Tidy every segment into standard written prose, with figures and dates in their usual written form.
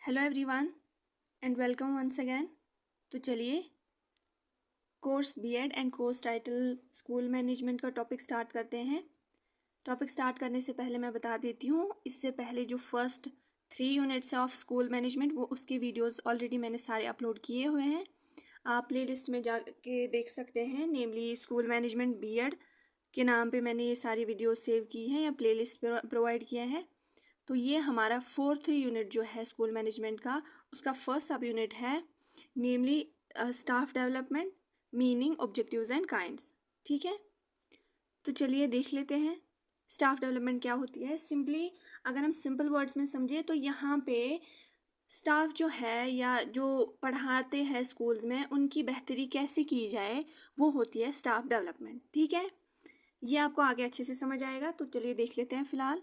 Hello everyone and welcome once again. तो चलिए course BEd and course title school management का topic start करते हैं। टॉपिक स्टार्ट करने से पहले मैं बता देती हूँ, इससे पहले जो first 3 units of school management वो उसके वीडियोस ऑलरेडी मैंने सारे अपलोड किए हुए हैं। आप प्ले लिस्ट में जाके देख सकते हैं, नेमली स्कूल मैनेजमेंट बीएड के नाम पे मैंने ये सारी वीडियोस सेव की हैं या प्ले लिस्ट प्रोवाइड किया है। तो ये हमारा 4th यूनिट जो है स्कूल मैनेजमेंट का, उसका फर्स्ट सब यूनिट है, namely staff development, meaning, objectives and kinds. ठीक है, तो चलिए देख लेते हैं स्टाफ डेवलपमेंट क्या होती है। सिंपली अगर हम सिंपल वर्ड्स में समझे तो यहाँ पे स्टाफ जो है या जो पढ़ाते हैं स्कूल्स में, उनकी बेहतरी कैसे की जाए, वो होती है स्टाफ डेवलपमेंट। ठीक है, ये आपको आगे अच्छे से समझ आएगा। तो चलिए देख लेते हैं। फिलहाल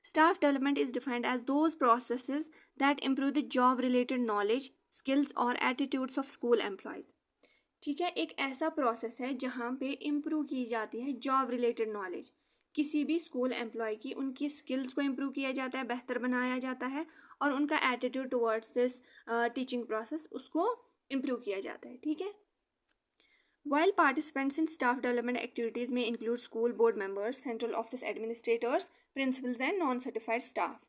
staff development is defined as those processes that improve the job related knowledge, skills और attitudes of school employees। ठीक है, एक ऐसा प्रोसेस है जहाँ पे इम्प्रूव की जाती है जॉब रिलेटेड नॉलेज, किसी भी स्कूल एम्प्लॉय की, उनकी स्किल्स को इम्प्रूव किया जाता है, बेहतर बनाया जाता है, और उनका attitude towards this teaching process उसको इम्प्रूव किया जाता है। ठीक है, while participants in staff development activities may include school board members, central office administrators, principals and non-certified staff।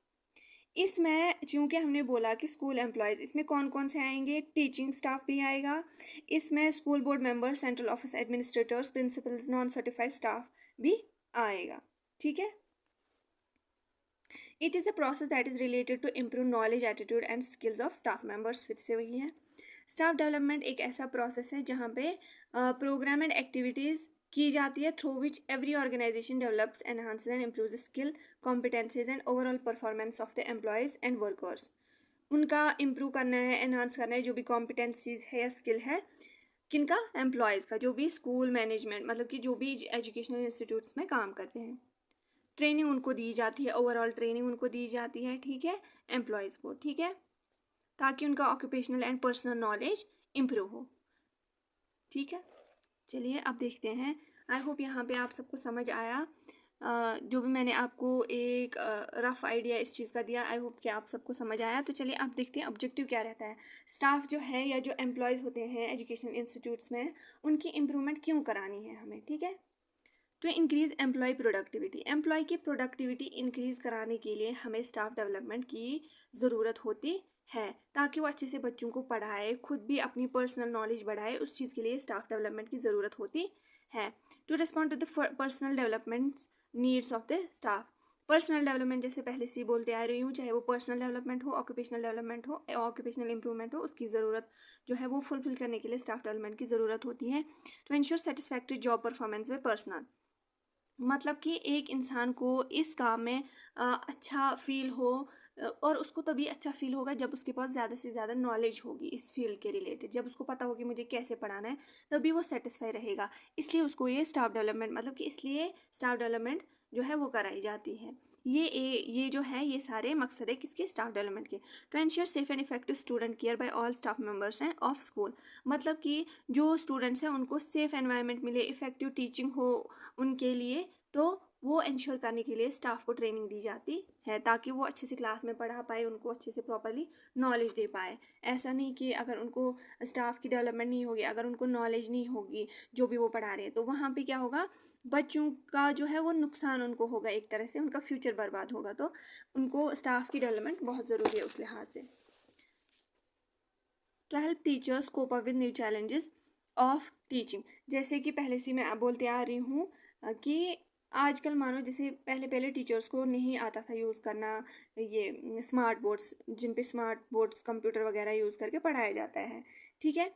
इसमें चूंकि हमने बोला कि स्कूल एम्प्लॉयज़, इसमें कौन कौन से आएंगे, टीचिंग स्टाफ भी आएगा, इसमें school board member, central office administrators, principals, non certified staff भी आएगा। ठीक है, it is a process that is related to improve knowledge, attitude and skills of staff members. फिर से वही है, स्टाफ डेवलपमेंट एक ऐसा प्रोसेस है जहाँ पे प्रोग्राम एंड एक्टिविटीज़ की जाती है through which every organization develops, enhances and improves skill, competencies and overall performance of the employees and workers. उनका इम्प्रूव करना है, एनहांस करना है, जो भी कॉम्पिटेंसीज है या स्किल है, किनका, एम्प्लॉयज़ का, जो भी स्कूल मैनेजमेंट मतलब कि जो भी एजुकेशनल इंस्टीट्यूट्स में काम करते हैं। ट्रेनिंग उनको दी जाती है, ओवरऑल ट्रेनिंग उनको दी जाती है। ठीक है, एम्प्लॉयज़ को। ठीक है, ताकि उनका occupational and personal knowledge improve हो। ठीक है, चलिए अब देखते हैं। आई होप यहाँ पे आप सबको समझ आया। जो भी मैंने आपको एक रफ आइडिया इस चीज़ का दिया, आई होप कि आप सबको समझ आया। तो चलिए आप देखते हैं ऑब्जेक्टिव क्या रहता है। स्टाफ जो है या जो एम्प्लॉयज़ होते हैं एजुकेशनल इंस्टीट्यूट्स में, उनकी इम्प्रूवमेंट क्यों करानी है हमें। ठीक है, to increase employee productivity, employee की प्रोडक्टिविटी इंक्रीज कराने के लिए हमें स्टाफ डेवलपमेंट की ज़रूरत होती है, ताकि वो अच्छे से बच्चों को पढ़ाए, खुद भी अपनी पर्सनल नॉलेज बढ़ाए, उस चीज़ के लिए स्टाफ डेवलपमेंट की ज़रूरत होती है। To respond to the personal development needs of the staff, personal development जैसे पहले से ही बोलते आ रही हूँ, चाहे वो पर्सनल डेवलपमेंट हो, ऑक्यूपेशनल डेवलपमेंट हो, ऑक्यूपेशनल इंप्रूवमेंट हो, उसकी ज़रूरत जो है वो फुलफिल करने के लिए स्टाफ डेवलपमेंट की ज़रूरत होती है। To ensure satisfactory job performance में पर्सनल, मतलब कि एक इंसान को इस काम में अच्छा फील हो, और उसको तभी अच्छा फील होगा जब उसके पास ज़्यादा से ज़्यादा नॉलेज होगी इस फील्ड के रिलेटेड, जब उसको पता होगी मुझे कैसे पढ़ाना है, तभी वो सेटिस्फाई रहेगा। इसलिए उसको ये स्टाफ डेवलपमेंट, मतलब कि इसलिए स्टाफ डेवलपमेंट जो है वो कराई जाती है। ये जो है ये सारे मकसद है किसके, स्टाफ डेवलपमेंट के। To ensure safe and effective student care by all staff members and of school, मतलब कि जो स्टूडेंट्स हैं उनको सेफ एनवायरनमेंट मिले, इफेक्टिव टीचिंग हो उनके लिए, तो वो इंश्योर करने के लिए स्टाफ को ट्रेनिंग दी जाती है, ताकि वो अच्छे से क्लास में पढ़ा पाए, उनको अच्छे से प्रॉपर्ली नॉलेज दे पाए। ऐसा नहीं कि अगर उनको स्टाफ की डेवलपमेंट नहीं होगी, अगर उनको नॉलेज नहीं होगी जो भी वो पढ़ा रहे हैं, तो वहाँ पे क्या होगा, बच्चों का जो है वो नुकसान उनको होगा, एक तरह से उनका फ्यूचर बर्बाद होगा। तो उनको स्टाफ की डेवलपमेंट बहुत ज़रूरी है उस लिहाज से। To help teachers cope up with new challenges of teaching, जैसे कि पहले से मैं बोलते आ रही हूँ कि आजकल मानो जैसे पहले पहले टीचर्स को नहीं आता था यूज़ करना ये स्मार्ट बोर्ड्स, जिन पे स्मार्ट बोर्ड्स कंप्यूटर वगैरह यूज़ करके पढ़ाया जाता है। ठीक है,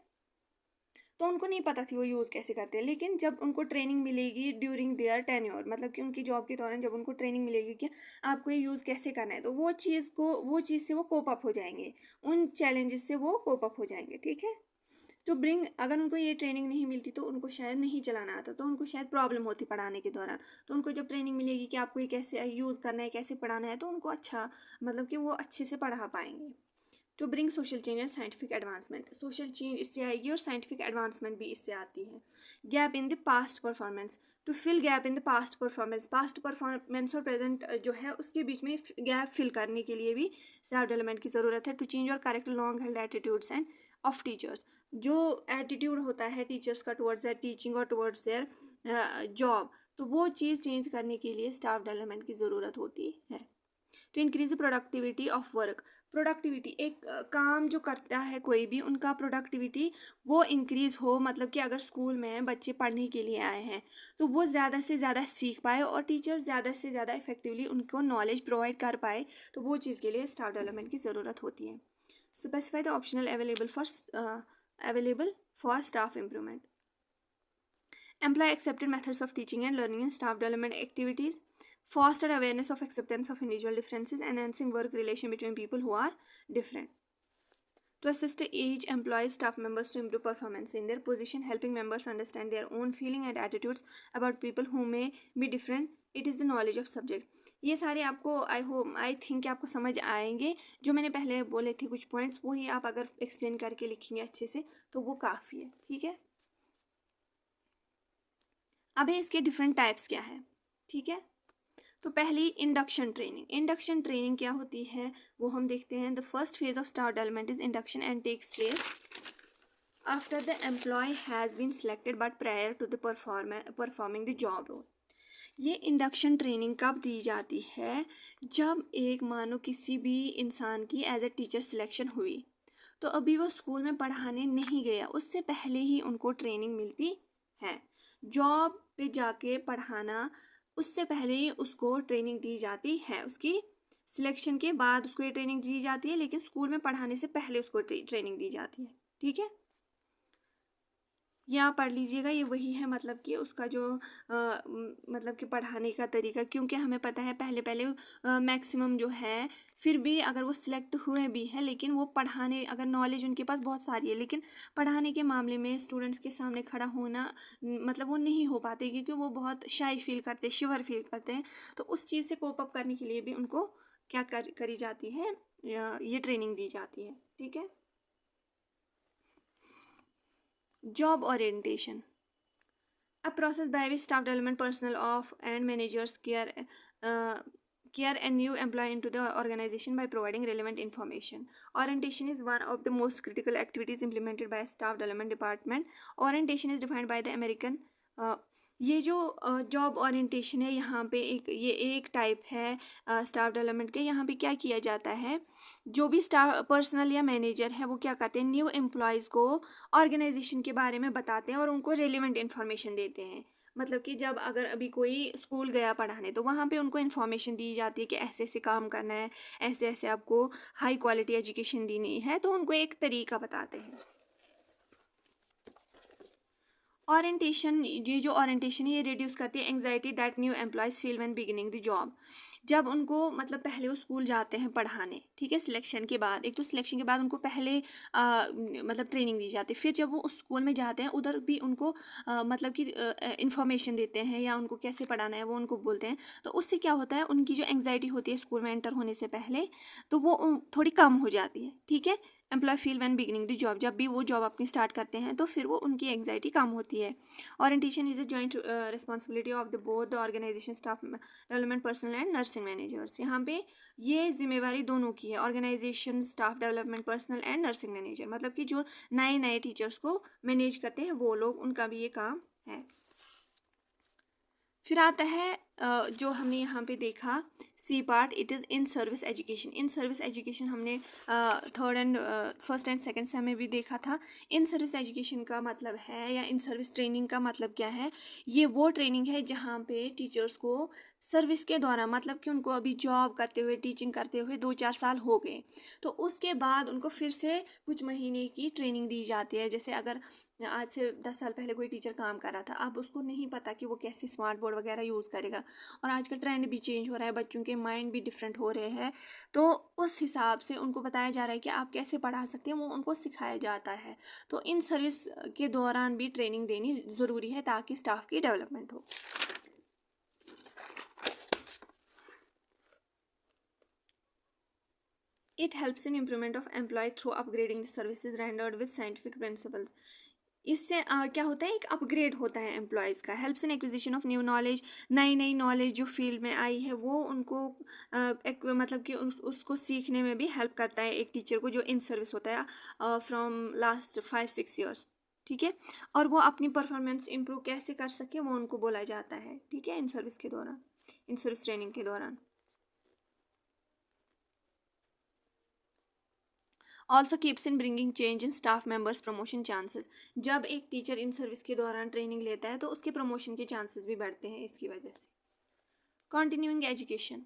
तो उनको नहीं पता थी वो यूज़ कैसे करते हैं, लेकिन जब उनको ट्रेनिंग मिलेगी ड्यूरिंग देयर टेन्योर, मतलब कि उनकी जॉब के दौरान जब उनको ट्रेनिंग मिलेगी कि आपको ये यूज़ कैसे करना है, तो वो चीज़ से वो कोप अप हो जाएंगे, उन चैलेंजेस से वो कोप अप हो जाएंगे। ठीक है, तो अगर उनको ये ट्रेनिंग नहीं मिलती तो उनको शायद नहीं चलाना आता, तो उनको शायद प्रॉब्लम होती पढ़ाने के दौरान। तो उनको जब ट्रेनिंग मिलेगी कि आपको ये कैसे यूज़ करना है, कैसे पढ़ाना है, तो उनको अच्छा, मतलब कि वो अच्छे से पढ़ा पाएंगे। To bring social change and scientific advancement, social change इससे आएगी और साइंटिफिक एडवांसमेंट भी इससे आती है। Gap in the past performance, to fill gap in the past performance, past performance और प्रेजेंट जो है उसके बीच में गैप फिल करने के लिए भी स्टाफ डेवलपमेंट की ज़रूरत है। टू चेंज और correct long held attitudes end of teachers, जो एटीट्यूड होता है टीचर्स का टुवर्ड्स देयर टीचिंग और टुवर्ड्स देयर जॉब, तो वो चीज़ चेंज करने के लिए स्टाफ डेवलपमेंट की ज़रूरत होती है। To increase the productivity of work, productivity एक काम जो करता है कोई भी, उनका प्रोडक्टिविटी वो इंक्रीज़ हो, मतलब कि अगर स्कूल में बच्चे पढ़ने के लिए आए हैं तो वो ज़्यादा से ज़्यादा सीख पाए और टीचर ज़्यादा से ज़्यादा इफेक्टिवली उनको नॉलेज प्रोवाइड कर पाए, तो वो चीज़ के लिए स्टाफ डेवलपमेंट की ज़रूरत होती है। Specify the optional available for staff improvement, employ accepted methods of teaching and learning in staff development activities, foster awareness of acceptance of individual differences, enhancing work relation between people who are different. To assist each employee staff members to improve performance in their position, helping members understand their own feeling and attitudes about people who may be different, it is the knowledge of subject. ये सारे आपको I think आपको समझ आएंगे। जो मैंने पहले बोले थे कुछ पॉइंट्स, वही आप अगर एक्सप्लेन करके लिखेंगे अच्छे से तो वो काफ़ी है। ठीक है, अभी इसके डिफरेंट टाइप्स क्या है। ठीक है, तो पहली इंडक्शन ट्रेनिंग। इंडक्शन ट्रेनिंग क्या होती है वो हम देखते हैं। The first phase of staff development is induction and takes place after the employee has been selected but prior to the performing the job role. ये इंडक्शन ट्रेनिंग कब दी जाती है? जब एक मानो किसी भी इंसान की एज ए टीचर सिलेक्शन हुई, तो अभी वो स्कूल में पढ़ाने नहीं गया, उससे पहले ही उनको ट्रेनिंग मिलती है। जॉब पे जाके पढ़ाना, उससे पहले ही उसको ट्रेनिंग दी जाती है। उसकी सिलेक्शन के बाद उसको ये ट्रेनिंग दी जाती है, लेकिन स्कूल में पढ़ाने से पहले उसको ट्रेनिंग दी जाती है। ठीक है, यहाँ पढ़ लीजिएगा, ये वही है, मतलब कि उसका जो मतलब कि पढ़ाने का तरीका, क्योंकि हमें पता है पहले पहले मैक्सिमम जो है, फिर भी अगर वो सिलेक्ट हुए भी हैं, लेकिन वो पढ़ाने, अगर नॉलेज उनके पास बहुत सारी है, लेकिन पढ़ाने के मामले में स्टूडेंट्स के सामने खड़ा होना मतलब वो नहीं हो पाते, क्योंकि वो बहुत शाई फील करते हैं, शिवर फील करते हैं। तो उस चीज़ से कोप अप करने के लिए भी उनको क्या करी जाती है, ये ट्रेनिंग दी जाती है। ठीक है, job orientation, a process by which staff development personnel of and managers care a new employee into the organization by providing relevant information. Orientation is one of the most critical activities implemented by a staff development department. Orientation is defined by the American ये जो job orientation है, यहाँ पे ये एक type है staff development के। यहाँ पे क्या किया जाता है, जो भी स्टाफ पर्सनल या मैनेजर है वो क्या करते हैं, न्यू एम्प्लॉयज़ को ऑर्गेनाइजेशन के बारे में बताते हैं और उनको रेलिवेंट इन्फॉर्मेशन देते हैं। मतलब कि जब अगर अभी कोई स्कूल गया पढ़ाने, तो वहाँ पे उनको इन्फॉर्मेशन दी जाती है कि ऐसे ऐसे काम करना है, ऐसे ऐसे आपको हाई क्वालिटी एजुकेशन देनी है, तो उनको एक तरीका बताते हैं। ओरिएंटेशन, ये जो ओरिएंटेशन है ये रिड्यूस करती है anxiety that new employees feel when beginning the job. जब उनको मतलब पहले वो स्कूल जाते हैं पढ़ाने, ठीक है, सिलेक्शन के बाद, एक तो सिलेक्शन के बाद उनको पहले मतलब ट्रेनिंग दी जाती है, फिर जब वो उस स्कूल में जाते हैं उधर भी उनको मतलब कि इन्फॉर्मेशन देते हैं या उनको कैसे पढ़ाना है वो उनको बोलते हैं। तो उससे क्या होता है, उनकी जो एंग्जाइटी होती है स्कूल में एंटर होने से पहले, तो वो थोड़ी कम हो जाती है। ठीक है, employee feel when beginning the job, जब भी वो जॉब अपनी स्टार्ट करते हैं तो फिर वो उनकी एंग्जाइटी कम होती है। Orientation is a joint responsibility of the both the organization staff development personal and nursing managers. यहाँ पे ये जिम्मेवारी दोनों की है, organization staff development personal and nursing manager, मतलब कि जो नए नए टीचर्स को मैनेज करते हैं वो लोग, उनका भी ये काम है। फिर आता है जो हमने यहाँ पे देखा C part, it is in service education. In service education हमने third and first and second same में भी देखा था। इन सर्विस एजुकेशन का मतलब है, या इन सर्विस ट्रेनिंग का मतलब क्या है, ये वो ट्रेनिंग है जहाँ पे टीचर्स को सर्विस के दौरान, मतलब कि उनको अभी जॉब करते हुए, टीचिंग करते हुए 2-4 साल हो गए, तो उसके बाद उनको फिर से कुछ महीने की ट्रेनिंग दी जाती है। जैसे अगर आज से 10 साल पहले कोई टीचर काम कर रहा था, अब उसको नहीं पता कि वो कैसे स्मार्ट बोर्ड वगैरह यूज़ करेगा, और आजकल ट्रेंड भी चेंज हो रहा है, बच्चों के माइंड भी डिफरेंट हो रहे हैं, तो उस हिसाब से उनको बताया जा रहा है कि आप कैसे पढ़ा सकते हैं, वो उनको सिखाया जाता है। तो इन सर्विस के दौरान भी ट्रेनिंग देनी ज़रूरी है ताकि स्टाफ की डेवलपमेंट हो। It helps in improvement of employee through upgrading the services rendered with scientific principles. इससे क्या होता है, एक अपग्रेड होता है एम्प्लॉयज़ का। Helps in acquisition of new knowledge, नई नई नॉलेज जो फील्ड में आई है वो उनको एक मतलब कि उसको सीखने में भी हेल्प करता है एक टीचर को जो इन सर्विस होता है फ्रॉम लास्ट 5-6 years। ठीक है, और वो अपनी परफॉर्मेंस इंप्रूव कैसे कर सके वो उनको बोला जाता है। ठीक है, इन सर्विस के दौरान, इन सर्विस ट्रेनिंग के दौरान। Also keeps in bringing change in staff members promotion chances. जब एक टीचर इन सर्विस के दौरान ट्रेनिंग लेता है तो उसके प्रमोशन के चांसेस भी बढ़ते हैं इसकी वजह से। Continuing education.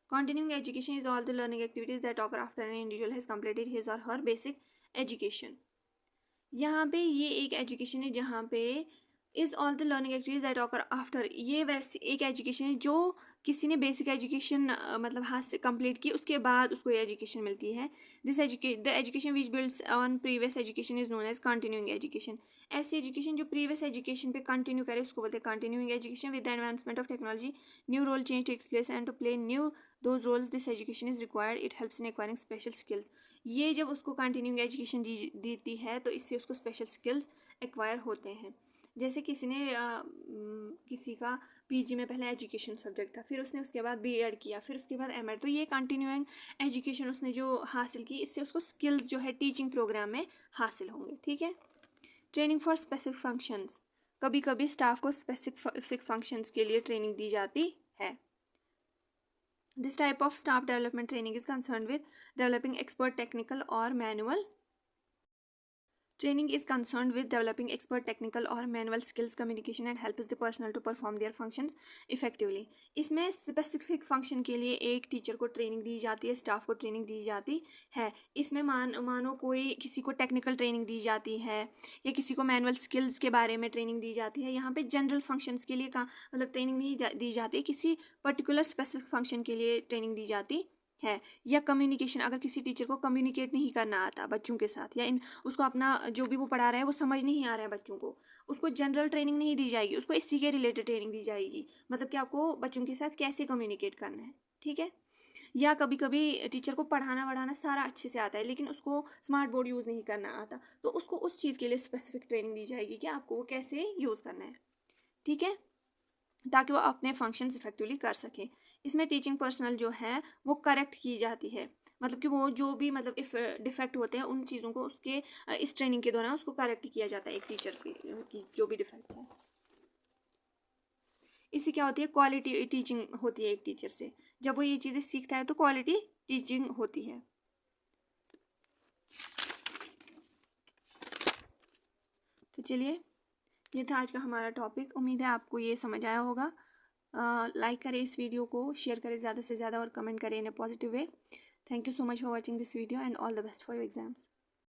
Continuing education is all the learning activities that occur after an individual has completed his or her basic education। यहाँ पे ये एक एजुकेशन है जहाँ पे is all the learning activities that occur after, ये वैसी एक एजुकेशन है जो किसी ने बेसिक एजुकेशन मतलब हाथ से कंप्लीट की उसके बाद उसको ये एजुकेशन मिलती है। The education which builds on previous education is known as continuing education. ऐसी एजुकेशन जो प्रीवियस एजुकेशन पे कंटिन्यू करे उसको बोलते हैं continuing education. With the advancement of technology new role change takes place and to play new those roles this education is required. It helps in acquiring special skills. ये जब उसको continuing education देती है तो इससे उसको स्पेशल स्किल्स एक्वायर होते हैं। जैसे किसी ने किसी का पीजी में पहले एजुकेशन सब्जेक्ट था, फिर उसने उसके बाद बीएड किया, फिर उसके बाद एमएड, तो ये कंटिन्यूइंग एजुकेशन उसने जो हासिल की इससे उसको स्किल्स जो है टीचिंग प्रोग्राम में हासिल होंगे। ठीक है, ट्रेनिंग फॉर स्पेसिफिक फंक्शंस। कभी कभी स्टाफ को स्पेसिफिक फंक्शंस के लिए ट्रेनिंग दी जाती है। This type of staff development training is concerned with developing expert technical or manual Training is concerned with developing expert technical or manual skills, communication and helps the personnel to perform their functions effectively। इसमें specific function के लिए एक teacher को training दी जाती है, staff को training दी जाती है। इसमें मानो कोई किसी को टेक्निकल ट्रेनिंग दी जाती है या किसी को मैनुअल स्किल्स के बारे में ट्रेनिंग दी जाती है। यहाँ पे जनरल फंक्शंस के लिए मतलब ट्रेनिंग नहीं दी जाती, किसी पर्टिकुलर स्पेसिफिक फंक्शन के लिए ट्रेनिंग दी जाती है। या कम्युनिकेशन, अगर किसी टीचर को कम्युनिकेट नहीं करना आता बच्चों के साथ या उसको अपना जो भी वो पढ़ा रहा है वो समझ नहीं आ रहा है बच्चों को, उसको जनरल ट्रेनिंग नहीं दी जाएगी, उसको इसी के रिलेटेड ट्रेनिंग दी जाएगी, मतलब कि आपको बच्चों के साथ कैसे कम्युनिकेट करना है। ठीक है, या कभी कभी टीचर को पढ़ाना वढ़ाना सारा अच्छे से आता है लेकिन उसको स्मार्ट बोर्ड यूज़ नहीं करना आता, तो उसको उस चीज़ के लिए स्पेसिफिक ट्रेनिंग दी जाएगी कि आपको वो कैसे यूज़ करना है। ठीक है, ताकि वो अपने फंक्शंस इफेक्टिवली कर सकें। इसमें टीचिंग पर्सनल जो है वो करेक्ट की जाती है, मतलब कि वो जो भी मतलब डिफेक्ट होते हैं उन चीज़ों को उसके इस ट्रेनिंग के दौरान उसको करेक्ट किया जाता है एक टीचर की जो भी डिफेक्ट्स हैं। इससे क्या होती है, क्वालिटी टीचिंग होती है एक टीचर से। जब वो ये चीज़ें सीखता है तो क्वालिटी टीचिंग होती है। तो चलिए, ये था आज का हमारा टॉपिक। उम्मीद है आपको ये समझ आया होगा। लाइक करें इस वीडियो को, शेयर करें ज़्यादा से ज़्यादा और कमेंट करें in a positive way. Thank you so much for watching this video and all the best for your exams.